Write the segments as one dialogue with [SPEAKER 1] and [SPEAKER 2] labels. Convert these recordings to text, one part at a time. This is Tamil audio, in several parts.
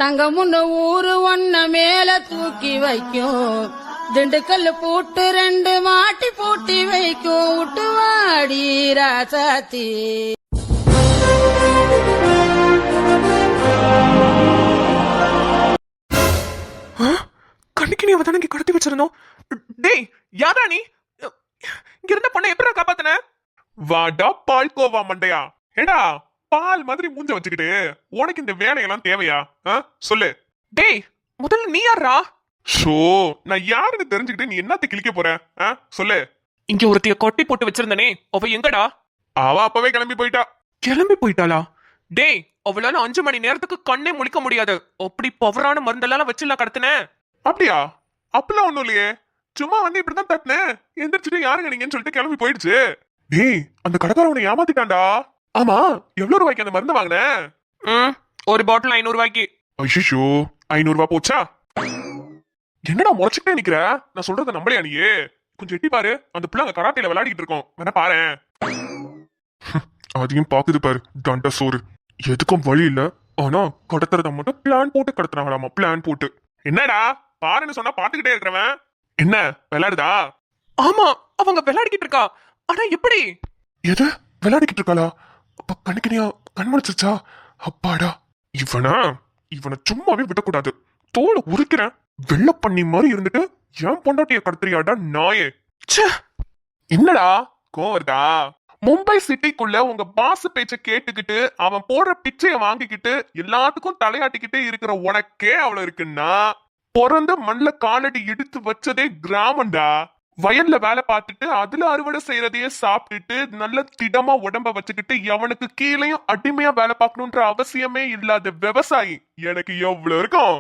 [SPEAKER 1] தங்கமுன்னு ஊரு ஒன்ன மேல தூக்கி வைக்கும், திண்டுக்கல் பூட்டு 2 மாட்டி பூட்டி வைக்கும், விட்டுவாடி ராசாத்தி.
[SPEAKER 2] கண்ணுக்கு நீ அவதான கடத்தி வச்சிருந்தோம். டேய் யாரா நீ? இங்க இருந்த பொண்ணை எப்படா காப்பாத்தன? வாடா பால்கோவா மண்டையா. ஏடா பால் மாதிரி மூஞ்ச வச்சுக்கிட்டு உனக்கு இந்த வேலையெல்லாம் தேவையா? சொல்லு. டேய் முதல்ல நீ யாரா? ஷோ நான் யாருன்னு தெரிஞ்சுக்கிட்டு நீ என்னத்த கிழிக்க போற? சொல்லு. இங்க ஒருத்தைய கொட்டி போட்டு வச்சிருந்தனே, அவ எங்கடா? அவ அப்பவே கிளம்பி போயிட்டா. கிளம்பி போயிட்டாளா? டேய் அவளால 5 மணி நேரத்துக்கு கண்ணே முழிக்க முடியாது. அப்படி பவரான மருந்தெல்லாம் வச்சுலாம் கடத்தின. அப்படியா? அப்பெல்லாம் ஒண்ணும் இல்லையே, சும்மா வந்து இப்படிதான் தட்டினேன், எந்திரிச்சிட்டு யாருங்க நீங்கன்னு சொல்லிட்டு கிளம்பி போயிடுச்சு. டேய் அந்த கடைக்காரவனை ஏமாத்திட்டான்டா. ஆமா எவ்வளவு ரூபாய்க்கு அந்த மருந்து வாங்கின? ஒரு பாட்டில் 500 ரூபாய்க்கு. ஐயோ 500 ரூபாய் போச்சா? என்னடா முறைச்சுக்கிட்டே நிக்கிற? நான் சொல்றத நம்பலையா நீயே? கொஞ்சம் எட்டி பாரு, அந்த பிள்ளை அங்க கராட்டையில விளையாடிட்டு இருக்கோம், வேணா பாரு. அதையும் பாக்குது பாரு தண்ட சோறு. எதுக்கும் வழி இல்ல, ஆனா கடத்துறத மட்டும் பிளான் போட்டு கடத்துறாங்களாமா, பிளான் போட்டு. என்னடா பாருன்னு சொன்னா பாத்துக்கிட்டே இருக்கிறவன் என்ன விளையாடுதா? ஆமா அவங்க விளையாடிக்கிட்டு இருக்கா. ஆனா எப்படி? எது விளையாடிக்கிட்டு இருக்காளா? அப்ப கண்ணுக்கினியா கண் முடிச்சிருச்சா? அப்பாடா, இவனை சும்மாவே விடக்கூடாது. தோலை உரிக்கிறேன். வெள்ள பண்ணி மாதிரி இருந்துட்டு ஏன் பொண்டாட்டிய கடத்துறியாடா நாயே. என்னடா கோவர்தா? மும்பை சிட்டிக்குள்ள உங்க பாஸ் பேச்ச கேட்டுக்கிட்டு அவன் போடுற பிச்சைய வாங்கிக்கிட்டு எல்லாத்துக்கும் தலையாட்டிக்கிட்டே இருக்கிற உனக்கே அவ்வளவு இருக்குன்னா, பிறந்த மண்ல காலடி எடுத்து வச்சதே கிராமம்டா. வயல்ல வேலை பார்த்துட்டு அதுல அறுவடை செய்யறதையே சாப்பிட்டுட்டு நல்ல திடமா உடம்ப வச்சுக்கிட்டு எவனுக்கு கீழையும் அடிமையா வேலை பார்க்கணும்ன்ற அவசியமே இல்லாத விவசாயி எனக்கு எவ்வளவு இருக்கும்?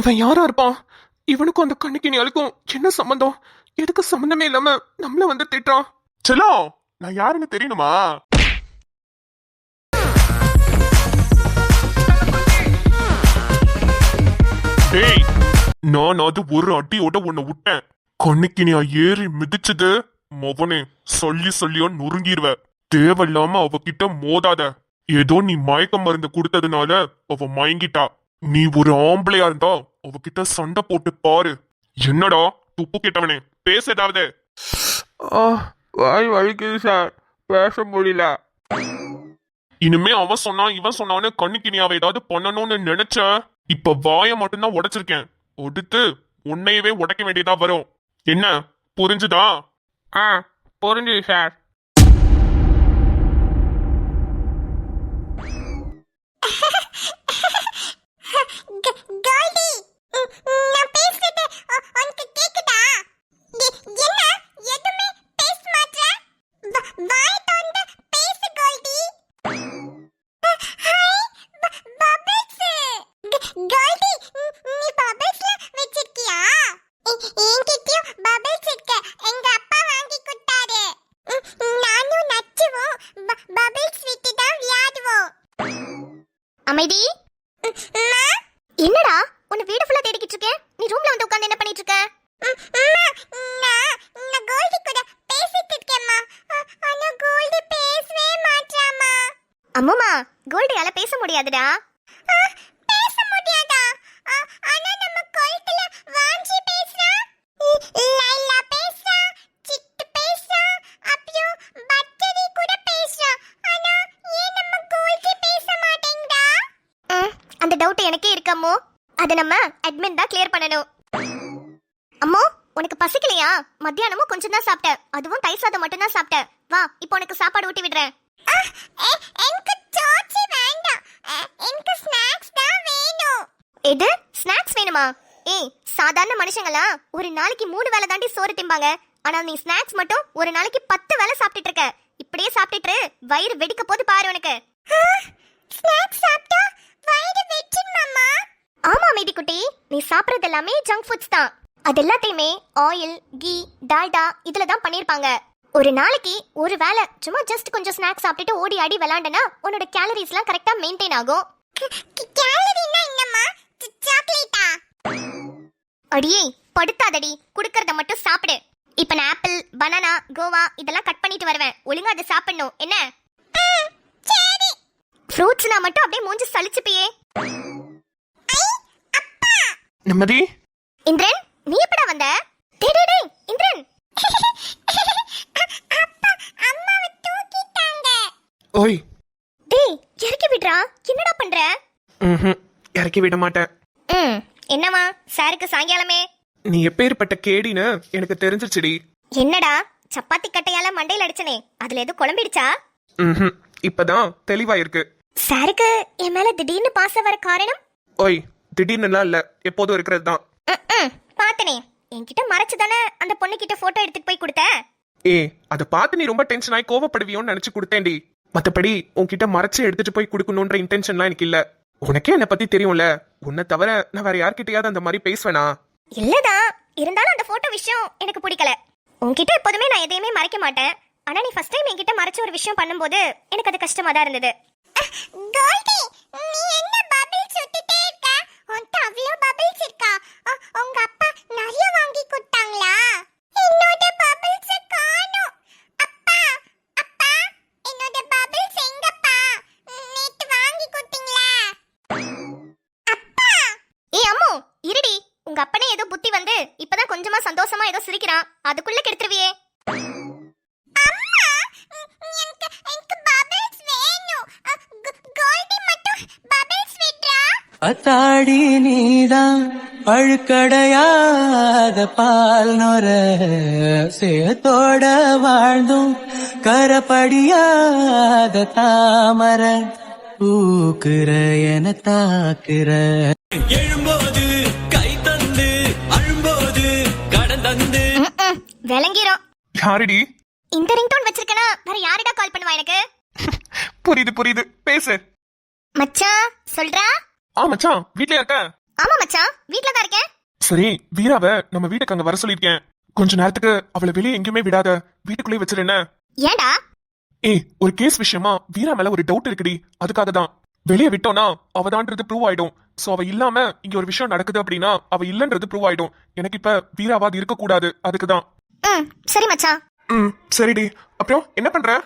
[SPEAKER 2] இவன் யாரா இருப்பான்? இவனுக்கும் அந்த கண்ணுக்கு நீளுக்கும் என்ன சம்பந்தம்? எதுக்கு சம்பந்தமே இல்லாம நம்மள வந்து திட்டான்? செல்லோ நான் யாருன்னு தெரியணுமா? டேய் நான் அது ஒரு அடியோட உன்னை விட்டேன். கண்ணுக்கு நீ ஏறி மிதிச்சது மொவனே சொல்லியோ நொறுங்கிருவ. தேவையில்லாம அவகிட்ட மோதாத. ஏதோ நீ மயக்க மருந்து கொடுத்ததுனால அவ மயங்கிட்டா. நீ ஒரு ஆம்பளையா இருந்தா அவகிட்ட சண்டை போட்டு பாரு. என்னடா துப்பு கேட்டவனே, பேச ஏதாவது? வாய் வலிக்குது சார், பேச முடியல. இனிமே அவன் சொன்னா இவன் சொன்னான்னு கண்ணுக்கினியாவை ஏதாவது பண்ணணும்னு நினைச்ச, இப்ப வாய மட்டும்தான் உடைச்சிருக்கேன். ஒடுத்து உன்னையவே உடைக்க வேண்டியதா வரும். என்ன புரிஞ்சுதா? புரிஞ்சுது சார்.
[SPEAKER 3] அமைதி. என்னடா உன்னை வீடு ஃபுல்லா தேடிக்கிட்டு இருக்கேன், நீ ரூம்ல வந்து உட்கார்ந்து என்ன பண்ணிட்டு இருக்க? நான் கோல்டி கூட பேசிட்டு இருக்கேம்மா. ஆனா கோல்டி பேசவே மாட்டாமா. அம்மா கோல்டியால பேச முடியாதுடா. பேச முடியாதா? ஆனா நம்ம கோல்டில வாஞ்சி பேசுறா, லைலா பேசுறா, சிட்டு பேசுறா, அப்புறம் பட்டரி கூட பேசுறா. ஆனா ஏன் நம்ம கோல்டி பேச மாட்டேங்கடா? அந்த டவுட் எனக்கே இருக்கம்மோ. அத நம்ம அட்மின் தான் கிளியர் பண்ணனும். அம்மோ உனக்கு பசிக்கலையா? மத்தியானமும் கொஞ்சம் தான் சாப்பிட்டேன், அதுவும் தயிர் சாதம் மட்டும் தான் சாப்பிட்டேன். வா இப்போ உனக்கு சாப்பாடு ஊட்டி விடுறேன். எனக்கு சாச்சி வேண்டாம், எனக்கு ஸ்நாக்ஸ் தான் வேணும். எது ஸ்நாக்ஸ் வேணுமா? ஏய் சாதாரண மனுஷங்களா ஒரு நாளைக்கு 3 வேளை தாண்டி சோறு திம்பாங்க. ஆனா நீ ஸ்நாக்ஸ் மட்டும் ஒரு நாளைக்கு 10 வேளை சாப்பிட்டுட்டு இருக்க. இப்படியே சாப்பிட்டுட்டு வயிறு வெடிக்க போது பாரு உனக்கு. ஸ்நாக்ஸ் சாப்பிட்டா வயிறு வெடிக்குமாமா? ஆமா அமைதி குட்டி, நீ சாப்பிடுறது எல்லாமே ஜங்க் ஃபுட்ஸ் தான். அது எல்லாத்தையுமே ஆயில், கீ, டால்டா இதுல தான் பண்ணிருப்பாங்க. ஒரு நாளைக்கு ஒரு வேளை சும்மா ஜஸ்ட் கொஞ்சம் ஸ்நாக்ஸ் சாப்பிட்டுட்டு ஓடி ஆடி விளையாண்டனா உன்னோட கேலரிஸ்லாம் கரெக்டா மெயின்டைன் ஆகும். கேலரினா என்னம்மா? சாக்லேட்டா? அடியே படுத்தாதடி, குடுக்கறத மட்டும் சாப்பிடு. இப்ப நான் ஆப்பிள், பனானா, கோவா இதெல்லாம் கட் பண்ணிட்டு வருவேன், ஒழுங்கா அதை சாப்பிடணும் என்ன? ஃப்ரூட்ஸ்னா மட்டும் அப்படியே மூஞ்சி சலிச்சுப்பியே.
[SPEAKER 2] நிம்மதி.
[SPEAKER 3] இந்திரன், நீ எப்படா வந்த? டேய் டேய் டேய் இந்திரன். அப்பா அம்மாவை தூக்கிட்டாங்க.
[SPEAKER 2] ஓய்.
[SPEAKER 3] டேய் இறக்கி விடுறா. என்னடா பண்ற?
[SPEAKER 2] இறக்கி விட மாட்டேன்.
[SPEAKER 3] என்னமா சாருக்கு சாயங்காலமே?
[SPEAKER 2] நீ எப்பேற்பட்ட கேடின்னு எனக்கு தெரிஞ்சிருச்சுடி.
[SPEAKER 3] என்னடா சப்பாத்தி கட்டையால மண்டையில அடிச்சனே, அதுல எது குழம்பிடுச்சா?
[SPEAKER 2] இப்பதான் தெளிவா இருக்கு.
[SPEAKER 3] சாருக்கு என் மேல திடீர்னு பாசம் வர காரணம்?
[SPEAKER 2] ஓய், திடீர்னுலாம் இல்ல, எப்போதும் இருக்கிறது தான்.
[SPEAKER 3] பாத்தனே, என்கிட்ட மறைச்சு தானே அந்த பொண்ணு கிட்ட போட்டோ எடுத்துட்டு போய் கொடுத்த.
[SPEAKER 2] அத பார்த்து நீ ரொம்ப டென்ஷன் ஆகி கோவப்படுவியோன்னு நினைச்சு கொடுத்தேன்டி. மத்தபடி உன்கிட்ட மறைச்சு எடுத்துட்டு போய் கொடுக்கணும்ன்ற இன்டென்ஷன்லாம் எனக்கு இல்ல. உனக்கே என்ன பத்தி தெரியும்ல, உன்னை தவிர நான் வேற யார்கிட்டயாவது அந்த மாதிரி பேசுவேனா?
[SPEAKER 3] இல்லதான், இருந்தாலும் அந்த போட்டோ விஷயம் எனக்கு பிடிக்கல. உன்கிட்ட எப்போதுமே நான் எதையுமே மறைக்க மாட்டேன். ஆனா நீ ஃபர்ஸ்ட் டைம் என்கிட்ட மறைச்ச ஒரு விஷயம் பண்ணும்போது எனக்கு அது கஷ்டமா தான் இருந்தது. கோல்டி, நீ என்ன பபிள்ஸ் சுத்திட்டே இருக்க? உன்கிட்ட அவ்ளோ பபிள்ஸ் இருக்கா? உங்க அப்பா நிறைய வாங்கி கொடுத்தாங்களா? என்னோட பபிள்ஸ் காணோம். அப்பா அப்பா, என்னோட பபிள்ஸ் எங்கப்பா? நேத்து வாங்கி கொடுத்தீங்களா? அப்பா. அம்மு இருடி, உங்க அப்பனே ஏதோ புத்தி வந்து இப்பதான் கொஞ்சமா சந்தோஷமா ஏதோ சிரிக்கிறான், அதுக்குள்ள கெடுத்துருவியே.
[SPEAKER 4] அத்தாடி நீதான் பழுக்கடையாத பால் நொர சேத்தோட வாழ்ந்தும் கரப்படியாத தாமர பூக்குற என தாக்குற எழும்போது கை தந்து அழும்போது கடன் தந்து
[SPEAKER 3] விளங்கிறோம்.
[SPEAKER 2] யாரடி?
[SPEAKER 3] இந்த ரிங்டோன் வச்சிருக்கனா வேற யாரடா கால் பண்ணுவா எனக்கு?
[SPEAKER 2] புரியுது புரியுது, பேசு.
[SPEAKER 3] மச்சான் சொல்றா.
[SPEAKER 2] மச்சான், வீட்லயா இருக்க?
[SPEAKER 3] ஆமா மச்சான், வீட்ல தான் இருக்கேன்.
[SPEAKER 2] சரி, வீராவை நம்ம வீட்டுக்கு அங்க வர சொல்லிருக்கேன். கொஞ்ச நேரத்துக்கு அவளை வெளியே எங்கேயுமே விடாத, வீட்டுக்குள்ளே வச்சிரு. என்ன?
[SPEAKER 3] ஏன்டா?
[SPEAKER 2] ஒரு கேஸ் விஷயமா வீரா மேல ஒரு டவுட் இருக்குடி, அதுக்காக தான். வெளியே விட்டோம்னா அவதான்றது ப்ரூவ் ஆயிடும். சோ அவ இல்லாம இங்க ஒரு விஷயம் நடக்குது அப்படின்னா அவ இல்லன்றது ப்ரூவ் ஆயிடும். எனக்கு இப்ப வீராவா இருக்க கூடாது, அதுக்குதான்.
[SPEAKER 3] சரி மச்சான்.
[SPEAKER 2] சரிடி. அப்புறம் என்ன பண்ற?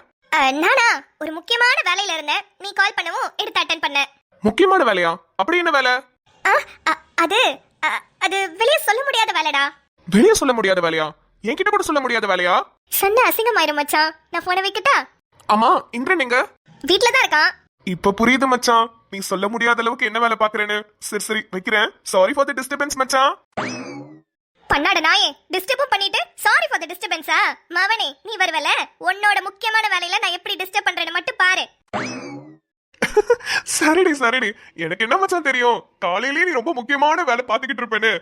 [SPEAKER 3] நானா ஒரு முக்கியமான வேலையில இருந்தேன், நீ கால் பண்ணவும் எடுத்து அட்டெண்ட் பண்ண.
[SPEAKER 2] முக்கியமான வேலையா? அப்படி என்ன வேலை?
[SPEAKER 3] அது அது வெளிய சொல்ல முடியாத வேலைடா.
[SPEAKER 2] வெளியே சொல்ல முடியாத வேலையா? என்கிட்ட கூட சொல்ல முடியாத வேலையா?
[SPEAKER 3] சொன்ன அசிங்கமாயிரும் மச்சான், நான் போனை வைக்கட்டா?
[SPEAKER 2] ஆமா, இந்திரன் எங்க?
[SPEAKER 3] வீட்ல தான் இருக்கான்.
[SPEAKER 2] இப்ப புரியுது மச்சான், நீ சொல்ல முடியாத அளவுக்கு என்ன வேலை பாக்குறேன்னு. சரி சரி, வைக்கிறேன். சாரி ஃபார் தி டிஸ்டர்பன்ஸ் மச்சான்.
[SPEAKER 3] பண்ணாட நாயே, டிஸ்டர்ப் பண்ணிட்டு சாரி ஃபார் தி டிஸ்டர்பன்ஸா? மவனே, நீ வருவல, உன்னோட முக்கியமான வேலையில நான் எப்படி டிஸ்டர்ப் பண்றேன்னு மட்டும் பாரு.
[SPEAKER 2] சரிடி சரிடி, எனக்கு என்ன மச்சான் தெரியும், காலையிலேயே நீ ரொம்ப முக்கியமான வேலை பாத்துக்கிட்டு இருப்பேன்னு.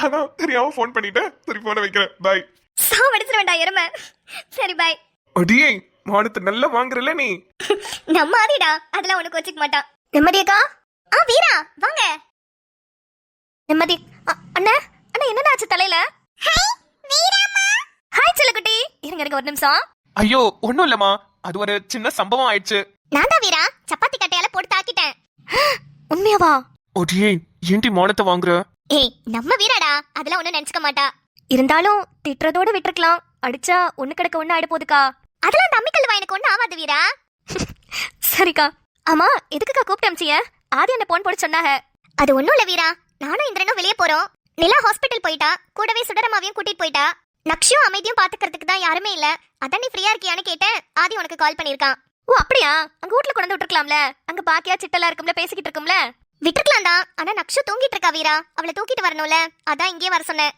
[SPEAKER 2] அதான் தெரியாம போன் பண்ணிட்டேன். சரி, போன வைக்கிறேன். பாய்.
[SPEAKER 3] சாவடிச்சிட வேண்டாம் எருமை. சரி பாய்.
[SPEAKER 2] அடியே, மானத்தை நல்லா வாங்குறல நீ.
[SPEAKER 3] நம்ம ஆதிடா, அதெல்லாம் உனக்கு வச்சுக்க மாட்டான். நிம்மதியக்கா? வீரா வாங்க. நிம்மதி அண்ணா. அண்ணா என்னடா ஆச்சு தலையில? ஹாய் வீராமா. ஹாய் செல்லக்குட்டி. இருங்க இருங்க ஒரு நிமிஷம்.
[SPEAKER 2] ஐயோ ஒண்ணும் இல்லம்மா, அது ஒரு சின்ன சம்பவம் ஆயிடுச்சு.
[SPEAKER 3] நான் தான் வீரா சப்பாத்தி கட்டையால போட்டு தாக்கிட்டேன். உண்மையாவா?
[SPEAKER 2] அடியே, ஏன்டி மானத்தை வாங்குற?
[SPEAKER 3] நம்ம வீராடா, அதெல்லாம் ஒண்ணும் நினைச்சுக்க மாட்டா. இருந்தாலும் திட்டுறதோட விட்டுருக்கலாம், அடிச்சா ஒண்ணு கிடக்க ஒண்ணு ஆயிட போதுக்கா. அதெல்லாம் நம்பிக்கல் எனக்கு ஒண்ணு ஆகாது வீரா. சரிக்கா. ஆமா, எதுக்குக்கா கூப்பிட்டு அமிச்சிய? ஆதி என்ன போன் போட சொன்னாங்க. அது ஒண்ணும் இல்ல வீரா, நானும் இந்திரனும் வெளியே போறோம். நிலா ஹாஸ்பிட்டல் போயிட்டா, கூடவே சுடரமாவையும் கூட்டிட்டு போயிட்டா. நக்ஷியும் அமைதியும் பாத்துக்கிறதுக்கு தான் யாருமே இல்ல. அதான் நீ ஃப்ரீயா இருக்கியான்னு கேட்டேன். ஆதி உனக்கு கால் பண்ணிருக்கான். ஓ அப்படியா? அங்க வீட்ல கொண்டு விட்டுருக்கலாம்ல, அங்க பாக்கியா சிட்டலா இருக்கும்ல, பேசிக்கிட்டு இருக்கும்ல. விட்டுருக்கலாம் தான், ஆனா நக்ஷு தூங்கிட்டு இருக்கா வீரா, அவளை தூக்கிட்டு வரணும்ல, அதான் இங்கே வர சொன்னேன்.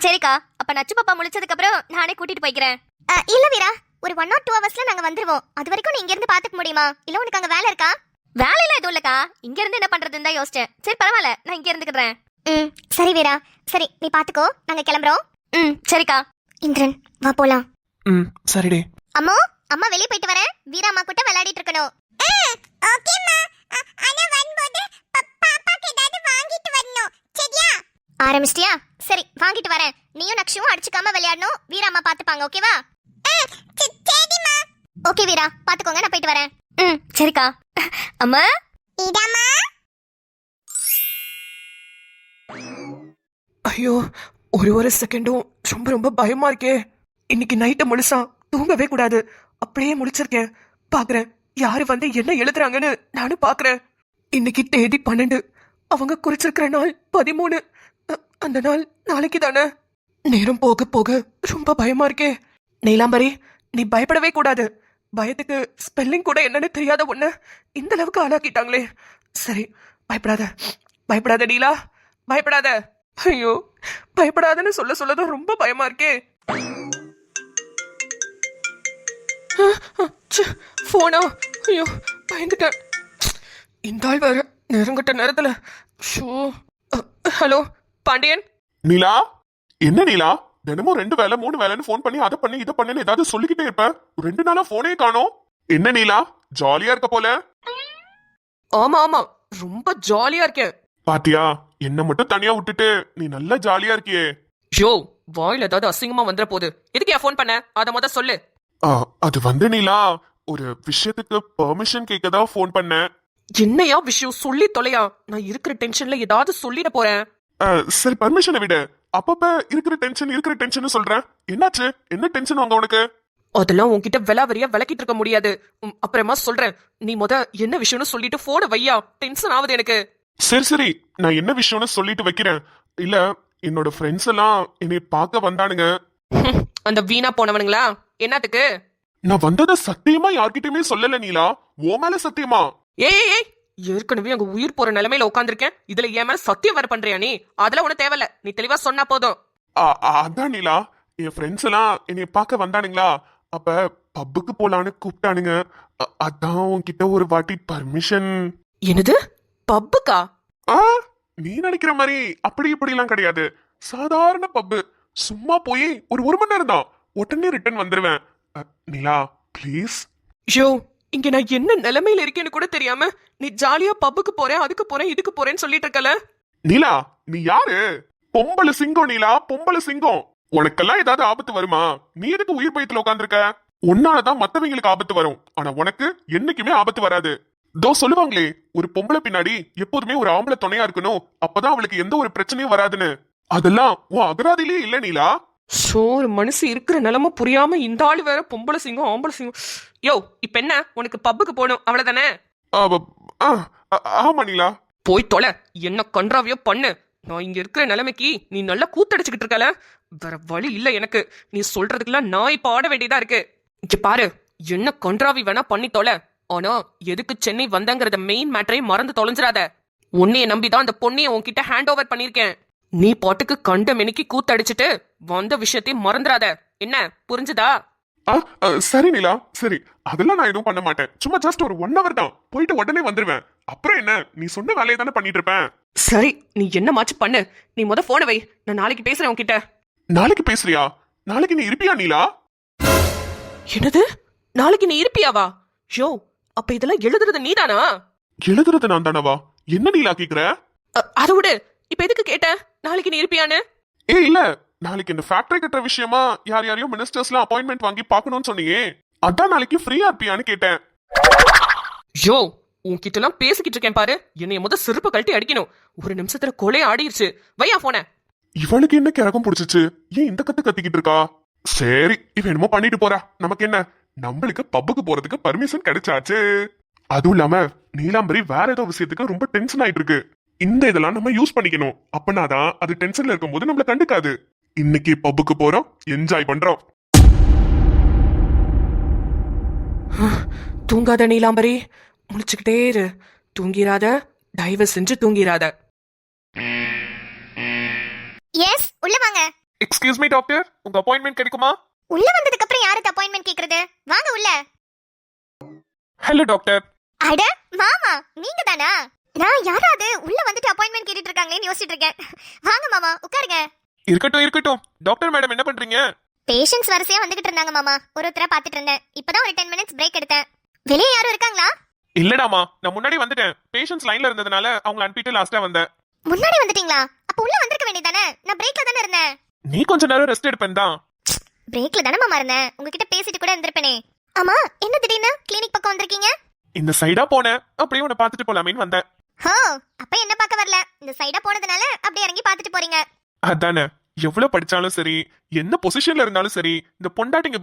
[SPEAKER 3] சரிக்கா, அப்ப நச்சு பாப்பா முழிச்சதுக்கு அப்புறம் நானே கூட்டிட்டு போய்க்கிறேன். இல்ல வீரா, ஒரு 1 or 2 hours நாங்க வந்துருவோம். அது வரைக்கும் நீ இங்க இருந்து பாத்துக்க முடியுமா? இல்ல உனக்கு அங்க வேலை இருக்கா? வேலையில எதுவும் இல்லக்கா, இங்க இருந்து என்ன பண்றதுன்னு தான் யோசிச்சேன். சரி பரவாயில்ல, நான் இங்க இருந்துக்கிறேன். சரி வீரா, சரி நீ பாத்துக்கோ, நாங்க கிளம்புறோம். சரிக்கா. இந்திரன் வா போலாம்.
[SPEAKER 2] சரிடி.
[SPEAKER 3] அம்மா, அம்மா வெளிய போயிட்டு வரேன், வீரா அம்மா கிட்ட விளையாடிட்டு இருக்கணும். ஓகேமா. ஆனா வரும்போது பாப்பாக்கு ஏதாவது வாங்கிட்டு வரணும், சரியா? ஆரம்பிச்சிட்டியா? சரி வாங்கிட்டு வரேன். நீயும் நக்ஷுவும் அடிச்சுக்காம விளையாடணும், வீரா அம்மா பாத்துப்பாங்க, ஓகேவா? சரிமா. ஓகே வீரா, பாத்துக்கோங்க, நான் போயிட்டு வரேன். சரிக்கா. அம்மா இதம்மா.
[SPEAKER 5] ஐயோ, ஒரு செகண்டும் ரொம்ப ரொம்ப பயமா இருக்கே. இன்னைக்கு நைட்டு முழுசா தூங்கவே கூடாது, அப்படியே முழிச்சிருக்கேன். பாக்குறேன் யாரு வந்து என்ன எழுதுறாங்கன்னு நானும் பாக்குறேன். இன்னைக்கு தேதி 12, அவங்க குறிச்சிருக்கிற நாள் 13. அந்த நாள் நாளைக்கு தானே. நேரம் போக போக ரொம்ப பயமா இருக்கே. நீலாம்பரி, நீ பயப்படவே கூடாது. பயத்துக்கு ஸ்பெல்லிங் கூட என்னன்னு தெரியாத ஒண்ணு இந்த அளவுக்கு ஆளாக்கிட்டாங்களே. சரி, பயப்படாத, பயப்படாத நீலா, பயப்படாத. ஐயோ, பயப்படாதன்னு சொல்லதான் ரொம்ப பயமா இருக்கே. போனா, ஐயோ பயந்துட்டேன். இந்த ஆள் வேற நெருங்கிட்ட நேரத்துல. ஹலோ பாண்டியன்.
[SPEAKER 2] நீலா, என்ன நீலா, தினமும் 2 வேலை 3 வேலைன்னு போன் பண்ணி அதை பண்ணி இதை பண்ணுன்னு ஏதாவது சொல்லிக்கிட்டே இருப்ப. 2 நாளா போனே காணோம். என்ன நீலா, ஜாலியா இருக்க போல?
[SPEAKER 5] ஆமா ஆமா, ரொம்ப ஜாலியா இருக்கேன்.
[SPEAKER 2] பாத்தியா, என்ன மட்டும் தனியா விட்டுட்டு நீ நல்லா ஜாலியா இருக்கியே.
[SPEAKER 5] யோ, வாயில ஏதாவது அசிங்கமா வந்துட போகுது. எதுக்கு ஃபோன் பண்ண, அத முத சொல்லு.
[SPEAKER 2] அது வந்து நீலா, ஒரு விஷயத்துக்கு பெர்மிஷன் கேட்கதான் போன் பண்ணேன்.
[SPEAKER 5] என்னையா விஷயம், சொல்லி தொலையா. நான் இருக்கிற டென்ஷன்ல ஏதாவது சொல்லிட போறேன்.
[SPEAKER 2] சரி, பர்மிஷனை விடு. அப்பப்ப இருக்கிற டென்ஷன் சொல்றேன். என்னாச்சு, என்ன டென்ஷன் வாங்க உனக்கு?
[SPEAKER 5] அதெல்லாம் உன்கிட்ட விலாவரியா விளக்கிட்டு இருக்க முடியாது. அப்புறமா சொல்றேன். நீ முத என்ன விஷயம்னு சொல்லிட்டு போன வையா. டென்ஷன் ஆகுது எனக்கு.
[SPEAKER 2] சரி, நான் என்ன விஷயம்னு சொல்லிட்டு வைக்கிறேன். இல்ல, என்னோட ஃப்ரெண்ட்ஸ் எல்லாம் என்னை பார்க்க வந்தானுங்க.
[SPEAKER 5] அந்த வீணா போனவனுங்களா? என்னத்துக்கு?
[SPEAKER 2] நான் வந்தத சத்தியமா யார்கிட்டயுமே சொல்லல நீலா. ஓ மேல சத்தியமா.
[SPEAKER 5] ஏய், ஏற்கனவே அங்க உயிர் போற நிலைமையில உட்காந்துருக்கேன். இதுல என் மேல சத்தியம் வர பண்றியா நீ? அதெல்லாம் உனக்கு தேவையில்ல. நீ தெளிவா சொன்னா போதும்.
[SPEAKER 2] அதான் நீலா, என் ஃப்ரெண்ட்ஸ் எல்லாம் என்னை பார்க்க வந்தானுங்களா. அப்ப பப்புக்கு போலான்னு கூப்பிட்டானுங்க. அதான் உன்கிட்ட ஒரு வாட்டி பர்மிஷன்.
[SPEAKER 5] என்னது, பப்புக்கா?
[SPEAKER 2] நீ நினைக்கிற மாதிரி அப்படி இப்படி எல்லாம் கிடையாது. சாதாரண பப்பு. சும்மா போய் ஒரு 1 மணி நேரம் தான், உடனே ரிட்டர்ன் வந்துருவேன். நீலா ப்ளீஸ்.
[SPEAKER 5] யோ, இங்க நான் என்ன நிலைமையில இருக்கேன்னு கூட தெரியாம நீ ஜாலியா பப்புக்கு போறேன், அதுக்கு போறேன், இதுக்கு போறேன்னு சொல்லிட்டு இருக்கல.
[SPEAKER 2] நீலா, நீ யாரு? பொம்பளை சிங்கம் நீலா, பொம்பளை சிங்கம். உனக்கெல்லாம் ஏதாவது ஆபத்து வருமா? நீ எதுக்கு உயிர் பயத்துல உட்காந்துருக்க? உன்னாலதான் மத்தவங்களுக்கு ஆபத்து வரும், ஆனா உனக்கு என்னைக்குமே ஆபத்து வராது. தோ சொல்லுவாங்களே, ஒரு பொம்பளை பின்னாடி எப்போதுமே ஒரு ஆம்பளை துணையா இருக்கணும், அப்பதான் அவளுக்கு எந்த ஒரு பிரச்சனையும் வராதுன்னு. அதெல்லாம் உன் அகராதிலேயே இல்ல நீலா.
[SPEAKER 5] ஒரு மனுஷன் இருக்கிற நிலைமை புரியாம இந்த ஆளு வேற பொம்பளை சிங்கம், ஆம்பளை சிங்கம். யோ, இப்ப என்ன, உனக்கு பப்புக்கு போகணும் அவ்வளவுதானே?
[SPEAKER 2] ஆமா நீலா.
[SPEAKER 5] போய் தொலை, என்ன கன்றாவியோ பண்ணு. நான் இங்க இருக்கிற நிலைமைக்கு நீ நல்லா கூத்தடிச்சுக்கிட்டு இருக்கல. வேற வழி இல்ல எனக்கு. நீ சொல்றதுக்கெல்லாம் நான் இப்ப ஆட வேண்டியதா இருக்கு. இங்க பாரு, என்ன கன்றாவி வேணா பண்ணி தொலை, ஆனா எதுக்கு சென்னை வந்தங்கிறத மெயின் மேட்டரை மறந்து தொலைஞ்சிடாத. உன்னைய நம்பிதான் அந்த பொண்ணைய உன்கிட்ட ஹேண்ட் ஓவர் பண்ணிருக்கேன். நீ பாட்டுக்கு கண்ட மெனிக்கு கூத்தடிச்சிட்டு வந்த விஷயத்தையும் மறந்துடாத. என்ன, புரிஞ்சுதா?
[SPEAKER 2] சரி நீலா, சரி. அதெல்லாம் நான் எதுவும் பண்ண மாட்டேன். சும்மா ஜஸ்ட் ஒரு 1 hour தான், போயிட்டு உடனே வந்துருவேன். அப்புறம் என்ன, நீ சொன்ன வேலையை தானே பண்ணிட்டு இருப்பேன்.
[SPEAKER 5] சரி, நீ என்ன மாச்சு பண்ணு. நீ முத போன வை, நான் நாளைக்கு பேசுறேன் உன்கிட்ட.
[SPEAKER 2] நாளைக்கு பேசுறியா? நாளைக்கு நீ இருப்பியா நீலா?
[SPEAKER 5] என்னது, நாளைக்கு நீ இருப்பியாவா? யோ, அப்ப இதெல்லாம் எழுதுறது நீதானா?
[SPEAKER 2] எழுதுறது நான் தானவா? என்ன நீலா கேக்குற?
[SPEAKER 5] அதை விடு, இப்ப எதுக்கு கேட்ட நாளைக்கு நீ இருப்பியான்னு?
[SPEAKER 2] இல்ல, நாளைக்கு இந்த ஃபேக்டரி கட்டுற விஷயமா யாரையோ மினிஸ்டர்ஸ்லாம் அப்பாயின்மெண்ட் வாங்கி பார்க்கணும்னு சொன்னீங்க. அதான் நாளைக்கு ஃப்ரீயா இருப்பியான்னு கேட்டேன்.
[SPEAKER 5] யோ, உன்கிட்ட எல்லாம் பேசிக்கிட்டு இருக்கேன் பாரு. என்னைய முத செருப்பு கழட்டி அடிக்கணும். ஒரு நிமிஷத்துல கொலை ஆடிருச்சு. வையா போன.
[SPEAKER 2] இவளுக்கு என்ன கிறகம் பிடிச்சிச்சு? ஏன் இந்த கத்திக்கிட்டு இருக்கா? சரி, இவ என்னமோ பண்ணிட்டு போறா. நமக்கு என்ன, நம்மளுக்கு பப்புக்கு போறதுக்கு பர்மிஷன் கிடைச்சாச்சு. அதுவும் இல்லாம நீலாம்பரி வேற ஏதோ விஷயத்துக்கு ரொம்ப டென்ஷன் ஆயிட்டு இருக்கு. இந்த இதெல்லாம் நம்ம யூஸ் பண்ணிக்கணும். அப்பனாதான் அது டென்ஷன்ல இருக்கும்போது நம்மள கண்டுக்காது. இன்னைக்கு பப்புக்கு போறோம், என்ஜாய் பண்றோம்.
[SPEAKER 5] தூங்காத நீலாம்பரி, முழிச்சுக்கிட்டே இரு. தூங்கிராத, தயவு செஞ்சு தூங்கிராத.
[SPEAKER 3] எஸ், உள்ள வாங்க.
[SPEAKER 2] எக்ஸ்கியூஸ் மீ டாக்டர், உங்க அப்பாயின்மெண்ட் கிடைக்குமா?
[SPEAKER 3] உள்ள வந்ததுக்கு அப்புறம் யாருக்கு அப்பாயின்மெண்ட் கேக்குறது? வாங்க உள்ள.
[SPEAKER 2] Hello doctor.
[SPEAKER 3] அட மாமா, நீங்க தானா? நான் யாராவது உள்ள வந்துட்டு அப்பாயின்மெண்ட் கேட்டுட்டு இருக்காங்களேன்னு யோசிச்சுட்டு இருக்கேன். வாங்க மாமா, உட்காருங்க.
[SPEAKER 2] இருக்கட்டும். டாக்டர் மேடம் என்ன பண்றீங்க?
[SPEAKER 3] பேஷண்ட்ஸ் வரிசையா வந்துகிட்டு இருந்தாங்க மாமா. ஒருத்தரா பாத்துட்டு இருந்தேன். இப்பதான் ஒரு 10 minutes பிரேக் எடுத்தேன். வெளியே யாரும் இருக்காங்களா?
[SPEAKER 2] இல்லடாமா, நான் முன்னாடி வந்துட்டேன். பேஷண்ட்ஸ் லைன்ல இருந்ததுனால அவங்கள அனுப்பிட்டு லாஸ்டா வந்தேன்.
[SPEAKER 3] முன்னாடி வந்துட்டீங்களா? அப்ப உள்ள வந்திருக்க வேண்டியதானே? நான் பிரேக்ல தானே இருந்தேன்.
[SPEAKER 2] நீ கொஞ்ச நேரம் ரெஸ்ட் எடுப்பேன் தான்.
[SPEAKER 3] பிரேக்ல தானே மாமா இருந்தேன். உங்ககிட்ட பேசிட்டு கூட இருந்திருப்பேனே. ஆமா, என்ன திடீர்னு கிளினிக் பக்கம் வந்திருக்கீங்க?
[SPEAKER 2] இந்த சைடா போனேன், அப்படியே உன்னை பாத்துட்டு போலாமேன்னு வந்தேன்.
[SPEAKER 3] ஹோ, அப்ப என்ன பார்க்க வரல. இந்த சைடா போனதுனால அப்படியே இறங்கி பாத்துட்டு போறீங்க.
[SPEAKER 2] அதானே, எவ்வளவு படிச்சாலும் சரி, என்ன பொசிஷன்ல இருந்தாலும் சரி, இந்த பொண்டாட்டிங்க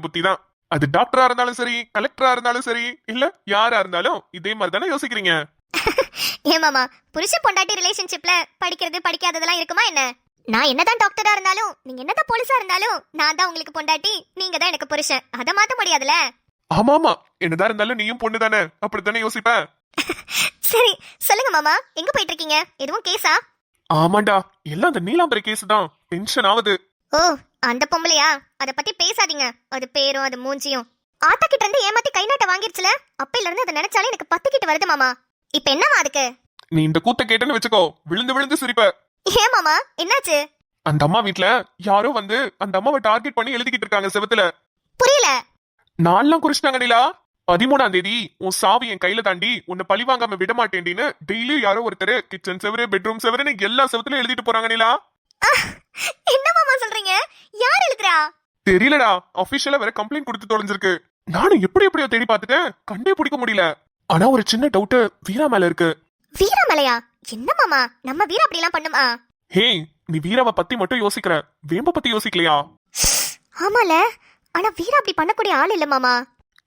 [SPEAKER 2] புத்தி தான். அது டாக்டரா இருந்தாலும் சரி, கலெக்டரா இருந்தாலும் சரி, இல்ல யாரா இருந்தாலும் இதே மாதிரி தானே யோசிக்கிறீங்க.
[SPEAKER 3] ஏன் மாமா, புருஷ பொண்டாட்டி ரிலேஷன்ஷிப்ல படிக்கிறது படிக்காததெல்லாம் இருக்குமா என்ன? நான் என்னதான் டாக்டரா இருந்தாலும், நீங்க என்னதான் போலீஸா இருந்தாலும், நான் தான் உங்களுக்கு பொண்டாட்டி, நீங்க தான் எனக்கு புருஷன். அதை மாத்த முடியாதுல.
[SPEAKER 2] ஆமா ஆமா, என்னதான் இருந்தாலும் நீயும் பொண்ணு தானே, அப்படித்தானே யோசிப்ப.
[SPEAKER 3] சரி சொல்லுங்க மாமா, எங்க போயிட்டு இருக்கீங்க? எதுவும் கேஸா?
[SPEAKER 2] ஆமாண்டா, எல்லாம் அந்த நீலாம்பரி கேஸ் தான். டென்ஷன் ஆகுது.
[SPEAKER 3] ஓ, அந்த பொம்பளையா? அத பத்தி பேசாதீங்க. அது பேரும் அது மூஞ்சியும் ஆத்தா கிட்ட இருந்து ஏமாத்தி கை நாட்ட வாங்கிருச்சுல. அப்பையில இருந்து அதை நினைச்சாலே எனக்கு பத்துக்கிட்டு வருது மாமா. இப்ப என்னவா அதுக்கு?
[SPEAKER 2] நீ இந்த கூத்த கேட்டேன்னு வச்சுக்கோ, விழுந்து விழுந்து சிரிப்ப.
[SPEAKER 3] ஏன் மாமா, என்னாச்சு?
[SPEAKER 2] அந்த அம்மா வீட்ல யாரோ வந்து அந்த அம்மாவை டார்கெட் பண்ணி எழுதிக்கிட்டு இருக்காங்க செவத்துல.
[SPEAKER 3] புரியல.
[SPEAKER 2] நான்லாம் குறிச்சிட்டாங்க நிலா. 13ஆம் தேதி உன் சாவி என் கையில தாண்டி உன்னை பழி வாங்காம விட மாட்டேன்னு டெய்லி யாரோ ஒருத்தர் கிச்சன் செவரு, பெட்ரூம் செவருன்னு எல்லா செவத்துலயும் எழுதிட்டு போறாங்க நிலா.
[SPEAKER 3] என்ன மாமா சொல்றீங்க? யார் எழுதுறா?
[SPEAKER 2] தெரியலடா, அபிஷியலா வேற கம்ப்ளைண்ட் கொடுத்து தொலைஞ்சிருக்கு. நானும் எப்படியோ தேடி பார்த்துட்டேன், கண்டே பிடிக்க முடியல. ஆனா ஒரு சின்ன டவுட் வீரா மேல இருக்கு.
[SPEAKER 3] வீரா மேலையா? என்ன மாமா, நம்ம வீரா அப்படி எல்லாம் பண்ணுமா?
[SPEAKER 2] ஹே, நீ வீராவை பத்தி மட்டும் யோசிக்கிற, வேம்ப பத்தி யோசிக்கலையா?
[SPEAKER 3] ஆமால, ஆனா வீரா அப்படி பண்ணக்கூடிய ஆள் இல்ல மாமா.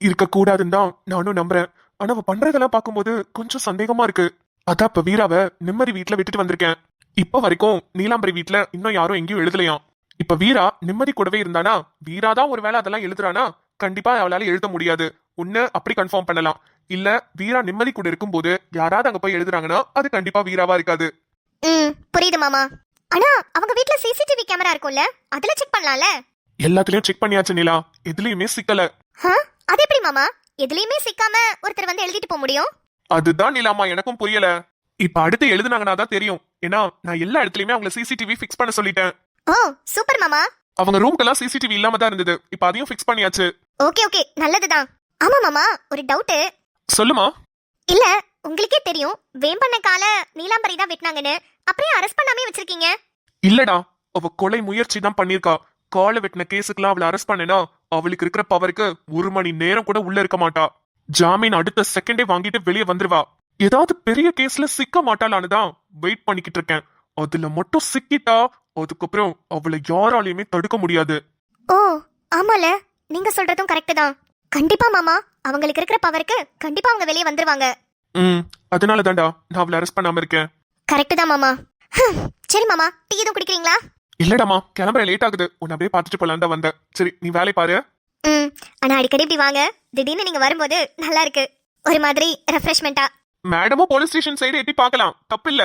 [SPEAKER 2] இருக்க கூடாதுன்னு தான் நானும் நம்புறேன். ஆனா அவ பண்றதெல்லாம் பார்க்கும்போது கொஞ்சம் சந்தேகமா இருக்கு. அதான் இப்ப வீராவை நிம்மதி வீட்டுல விட்டுட்டு வந்திருக்கேன். இப்ப வரைக்கும் நீலாம்பரி வீட்டுல இன்னும் யாரும் எங்கேயும் எழுதலையாம். இப்ப வீரா நிம்மதி கூடவே இருந்தானா, வீராதான் ஒருவேளை அதெல்லாம் எழுதுறானா, கண்டிப்பா அவளால எழுத முடியாது. ஒண்ணு அப்படி கன்ஃபார்ம் பண்ணலாம், இல்ல வீரா நிம்மதி கூட இருக்கும்போது யாராவது அங்க போய் எழுதுறாங்கன்னா அது கண்டிப்பா வீராவா இருக்காது.
[SPEAKER 3] புரியுது மாமா. ஆனா அவங்க வீட்ல சிசிடிவி கேமரா இருக்கும்ல, அதுல செக் பண்ணலாம்ல.
[SPEAKER 2] எல்லாத்துலயும் செக் பண்ணியாச்சு நிலா, எதுலயுமே சிக்கல.
[SPEAKER 3] அது எப்படி மாமா, எதுலயுமே சிக்காம ஒருத்தர் வந்து எழுதிட்டு போக முடியும்?
[SPEAKER 2] அதுதான் நிலாமா எனக்கும் புரியல. இப்ப அடுத்து எழுதுனாங்கன்னா தான் தெரியும். ஏன்னா நான் எல்லா இடத்துலயுமே அவங்கள சிசிடிவி ஃபிக்ஸ் பண்ண சொல்லிட்டேன்.
[SPEAKER 3] ஓ சூப்பர் மாமா.
[SPEAKER 2] அவங்க ரூம்க்கெல்லாம் சிசிடிவி இல்லாம தான் இருந்தது, இப்ப அதையும் ஃபிக்ஸ் பண்ணியாச்சு.
[SPEAKER 3] ஓகே ஓகே, நல்லதுதான். ஆமா மாமா, ஒரு டவுட்.
[SPEAKER 2] சொல்லுமா.
[SPEAKER 3] இல்ல, உங்களுக்கே தெரியும் வேம்பண்ண கால நீலாம்பரி தான் வெட்டினாங்கன்னு, அப்புறம் அரெஸ்ட் பண்ணாமே வச்சிருக்கீங்க.
[SPEAKER 2] இல்லடா, அவ கொலை முயற்சி தான் பண்ணிருக்கா. காலை வெட்டின கேஸுக்குலாம் அவளை அரெஸ்ட் பண்ணனா அவளுக்கு இருக்கிற பவருக்கு 1 மணி நேரம் கூட உள்ள இருக்க மாட்டா. ஜாமீன் அடுத்த செகண்டே வாங்கிட்டு வெளியே வந்துருவா. ஏதாவது பெரிய கேஸ்ல சிக்க மாட்டாளான்னுதான் வெயிட் பண்ணிக்கிட்டு இருக்கேன். அதுல மட்டும் சிக்கிட்டா அதுக்கப்புறம் அவளை யாராலையுமே தடுக்க முடியாது.
[SPEAKER 3] ஓ ஆமால, நீங்க சொல்றதும் கரெக்ட் தான். கண்டிப்பா மாமா, அவங்களுக்கு இருக்கிற பவருக்கு கண்டிப்பா அவங்க வெளியே வந்துருவாங்க.
[SPEAKER 2] அதனால தான்டா நான் அவளை அரெஸ்ட் பண்ணாம இருக்கேன்.
[SPEAKER 3] கரெக்ட் தான் மாமா. சரி மாமா, டீ எதுவும் குடிக்கிறீங்களா?
[SPEAKER 2] இல்லடாமா, கிளம்புற லேட் ஆகுது, உன்னை அப்படியே பார்த்துட்டு போலாம் தான் வந்தேன். சரி நீ வேலை பாரு.
[SPEAKER 3] ஆனா அடிக்கடி இப்படி வாங்க, திடீர்னு நீங்க வரும்போது நல்லா இருக்கு, ஒரு மாதிரி ரெஃப்ரெஷ்மெண்டா.
[SPEAKER 2] மேடமும் போலீஸ் ஸ்டேஷன் சைடு எட்டி பார்க்கலாம், தப்பு இல்ல.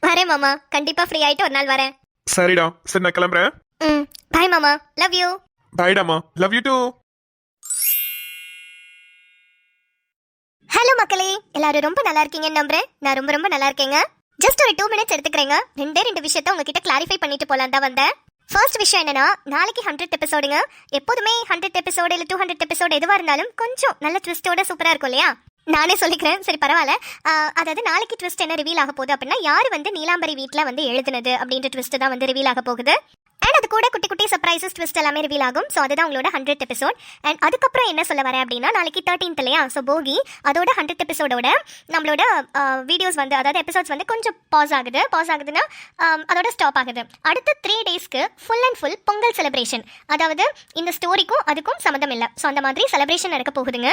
[SPEAKER 3] வரேன் மாமா, கண்டிப்பா ஃப்ரீ ஆயிட்டு ஒரு நாள் வரேன்.
[SPEAKER 2] சரிடா, சரி நான் கிளம்புறேன்.
[SPEAKER 3] பாய் மாமா, love you.
[SPEAKER 2] பாய்டாமா, love you two.
[SPEAKER 3] Hello மக்களே, எல்லாரும் ரொம்ப நல்லா இருக்கீங்கன்னு நம்புறேன். நான் ரொம்ப ரொம்ப நல்லா இருக்கேங்க. ஜஸ்ட் ஒரு 2 மினிட்ஸ் எடுத்துக்கிறேங்க. 2 விஷயத்த உங்ககிட்ட கிளாரிஃபை பண்ணிட்டு போலாம் தான் வந்தேன். ஃபர்ஸ்ட் விஷயம் என்னன்னா, நாளைக்கு 100th எபிசோடுங்க. எப்போதுமே 100th எபிசோடு இல்ல 200th எபிசோடு எதுவா இருந்தாலும் கொஞ்சம் நல்ல ட்விஸ்டோட சூப்பரா இருக்கும் இல்லையா? நானே சொல்லிக்கிறேன், சரி பரவாயில்ல. அதாவது நாளைக்கு ட்விஸ்ட் என்ன ரிவீல் ஆக போகுது அப்படின்னா, யாரு வந்து நீலாம்பரி வீட்டுல வந்து எழுதுனது அப்படின்ற ட்விஸ்ட் தான் வந்து ரிவீல் ஆக போகுது. அண்ட் அது கூட குட்டி குட்டி சர்ப்ரைசஸ் ட்விஸ்ட் எல்லாமே ரிவீல் ஆகும். ஸோ அதுதான் உங்களோட 100th எபிசோட். அண்ட் அதுக்கப்புறம் என்ன சொல்ல வரேன் அப்படின்னா, நாளைக்கு 13th இல்லையா? ஸோ போகி, அதோட 100th எபிசோடோட நம்மளோட வீடியோஸ் வந்து, அதாவது எபிசோட்ஸ் வந்து கொஞ்சம் பாஸ் ஆகுதுன்னா அதோட ஸ்டாப் ஆகுது. அடுத்த 3 டேஸ்க்கு full and full Pongal celebration. அதாவது இந்த ஸ்டோரிக்கும் அதுக்கும் சம்மந்தம் இல்லை. ஸோ அந்த மாதிரி செலிப்ரேஷன் நடக்க போகுதுங்க.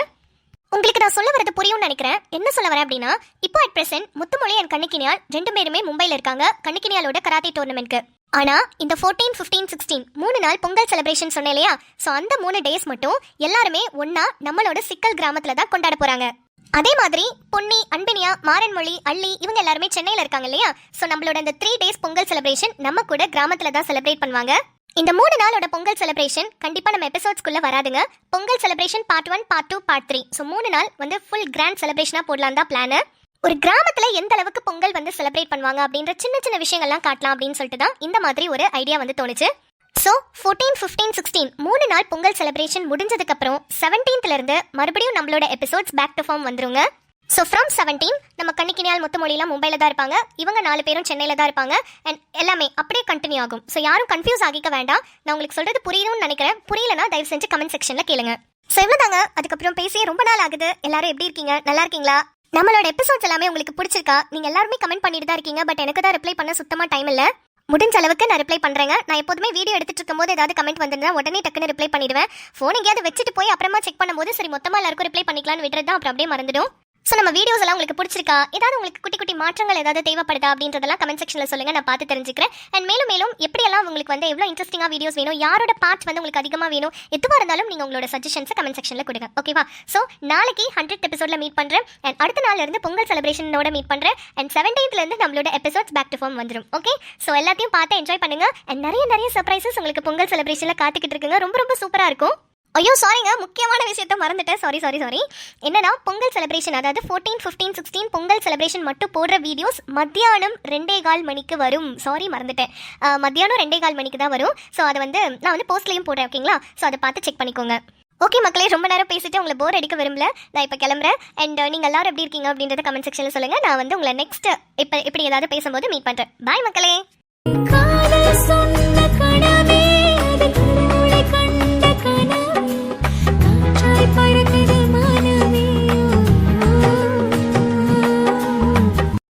[SPEAKER 3] உங்களுக்கு நான் சொல்ல வரது புரியும்னு நினைக்கிறேன். என்ன சொல்ல வரேன் அப்படின்னா, இப்போ அட் பிரசன்ட் முத்துமொழி அண்ட் கண்ணிக்கினியால் 2 பேருமே மும்பையில் இருக்காங்க கண்ணிக்கினியாலோட கராத்தே டோர்னமெண்ட்க்கு. ஆனா இந்த 14, 15, 16 3 நாள் பொங்கல் செலிப்ரேஷன் சொன்னேன் இல்லையா? ஸோ அந்த 3 டேஸ் மட்டும் எல்லாருமே ஒன்னா நம்மளோட சிக்கல் கிராமத்துல தான் கொண்டாட போறாங்க. அதே மாதிரி பொன்னி, அன்பினியா, மாறன்மொழி, அள்ளி இவங்க எல்லாருமே சென்னையில இருக்காங்க இல்லையா? ஸோ நம்மளோட இந்த 3 டேஸ் பொங்கல் செலிப்ரேஷன் நம்ம கூட கிராமத்துல தான் செலிப்ரேட் பண்ணுவாங்க. இந்த 3 நாளோட பொங்கல் செலிப்ரேஷன் கண்டிப்பா நம்ம எபிசோட்ஸ்குள்ள வராதுங்க. Pongal celebration part 1, part 2, part 3. So 3 நாள் வந்து ஃபுல் கிராண்ட் செலிப்ரேஷனா போடலாம் தான் பிளான். ஒரு கிராமத்துல எந்த அளவுக்கு பொங்கல் வந்து செலிப்ரேட் பண்ணுவாங்க அப்படின்ற சின்ன சின்ன விஷயங்கள்லாம் காட்டலாம் அப்படின்னு சொல்லிட்டு தான் இந்த மாதிரி ஒரு ஐடியா வந்து தோணுச்சு. ஸோ 14, 15, 16 3 நாள் பொங்கல் செலிப்ரேஷன் முடிஞ்சதுக்கு அப்புறம் 17th இருந்து மறுபடியும் நம்மளோட எபிசோட்ஸ் பேக் டு ஃபார்ம் வந்துருங்க. ஸோ ஃப்ரம் 17 நம்ம கண்ணிக்கினியால் முத்துமொழிலாம் மும்பையில் தான் இருப்பாங்க, இவங்க 4 பேரும் சென்னையில் தான் இருப்பாங்க. அண்ட் எல்லாமே அப்படியே கண்டினியூ ஆகும். ஸோ யாரும் கன்ஃபியூஸ் ஆகிக்க வேண்டாம். நான் உங்களுக்கு சொல்றது புரியணும்னு நினைக்கிறேன். புரியலனா தயவு செஞ்சு கமெண்ட் செக்ஷன்ல கேளுங்க. ஸோ இவ்வளோதாங்க. அதுக்கப்புறம் பேசியே ரொம்ப நாள் ஆகுது. எல்லாரும் எப்படி இருக்கீங்க? நல்லா இருக்கீங்களா? நம்மளோட எபிசோட்ஸ் எல்லாமே உங்களுக்கு பிடிச்சிருக்கா? நீங்க எல்லாருமே கமெண்ட் பண்ணிட்டு தான் இருக்கீங்க. பட் எனக்கு தான் ரிப்ளை பண்ண சுத்தமா டைம் இல்லை. முடிஞ்ச அளவுக்கு நான் ரிப்ளை பண்றேங்க. நான் எப்போதுமே வீடியோ எடுத்துட்டு இருக்கும்போது ஏதாவது கமெண்ட் வந்திருந்தா உடனே டக்குன்னு ரிப்ளை பண்ணிடுவேன். ஃபோன் எங்கேயாவது வச்சுட்டு போய் அப்புறமா செக் பண்ணும்போது சரி மொத்தமா எல்லாருக்கும் ரிப்ளை பண்ணிக்கலாம்னு விட்டுறது தான், அப்புறம் அப்படியே மறந்துடும். ஸோ நம்ம வீடியோஸ் எல்லாம் உங்களுக்கு பிடிச்சிருக்கா, ஏதாவது உங்களுக்கு குட்டி குட்டி மாற்றங்கள் ஏதாவது தேவைப்படுதா அப்படின்றதெல்லாம் கமெண்ட் செக்ஷனில் சொல்லுங்க, நான் பார்த்து தெரிஞ்சுக்கிறேன். அண்ட் மேலும் மேலும் எப்படியெல்லாம் உங்களுக்கு வந்து எவ்வளோ இன்ட்ரெஸ்டிங்காக வீடியோஸ் வேணும், யாரோட பார்ட் வந்து உங்களுக்கு அதிகமாக வேணும், எதுவாக இருந்தாலும் நீங்கள் உங்களோட சஜஷன்ஸை கமெண்ட் செக்ஷனில் கொடுங்க. ஓகேவா? ஸோ நாளைக்கு 100th எபிசோடில் மீட் பண்ணுறேன். அண்ட் அடுத்த நாள்ல இருந்து பொங்கல் செலிப்ரேஷனோட மீட் பண்ணுறேன். அண்ட் 17th இருந்து நம்மளோட எபிசோட்ஸ் பேக் டு ஃபார்ம் வந்துடும். ஓகே, ஸோ எல்லாத்தையும் பார்த்து என்ஜாய் பண்ணுங்க. அண்ட் நிறைய சர்ப்ரைசஸ் உங்களுக்கு பொங்கல் செலிப்ரேஷனில் காத்துக்கிட்டு இருக்குங்க. ரொம்ப சூப்பராக இருக்கும். ஐயோ சாரிங்க, முக்கியமான விஷயத்த மறந்துட்டேன். சாரி. என்னன்னா பொங்கல் செலிப்ரேஷன், அதாவது 14, 15, 16 பொங்கல் செலிப்ரேஷன் மட்டும் போடுற வீடியோஸ் மத்தியானம் 2:15 மணிக்கு வரும். சாரி மறந்துட்டேன், மத்தியானம் 2:15 மணிக்கு தான் வரும். ஸோ அதை வந்து நான் வந்து போஸ்ட்லேயும் போடுறேன். ஓகேங்களா? ஸோ அதை பார்த்து செக் பண்ணிக்கோங்க. ஓகே மக்களே, ரொம்ப நேரம் பேசிட்டு உங்களை போர் அடிக்க விரும்பல, நான் இப்போ கிளம்புறேன். அண்ட் நீங்கள் எல்லாரும் எப்படி இருக்கீங்க அப்படின்றத கமெண்ட் செக்ஷனில் சொல்லுங்கள். நான் வந்து உங்களை நெக்ஸ்ட் இப்போ இப்படி ஏதாவது பேசும்போது மீட் பண்ணுறேன். பாய் மக்களே.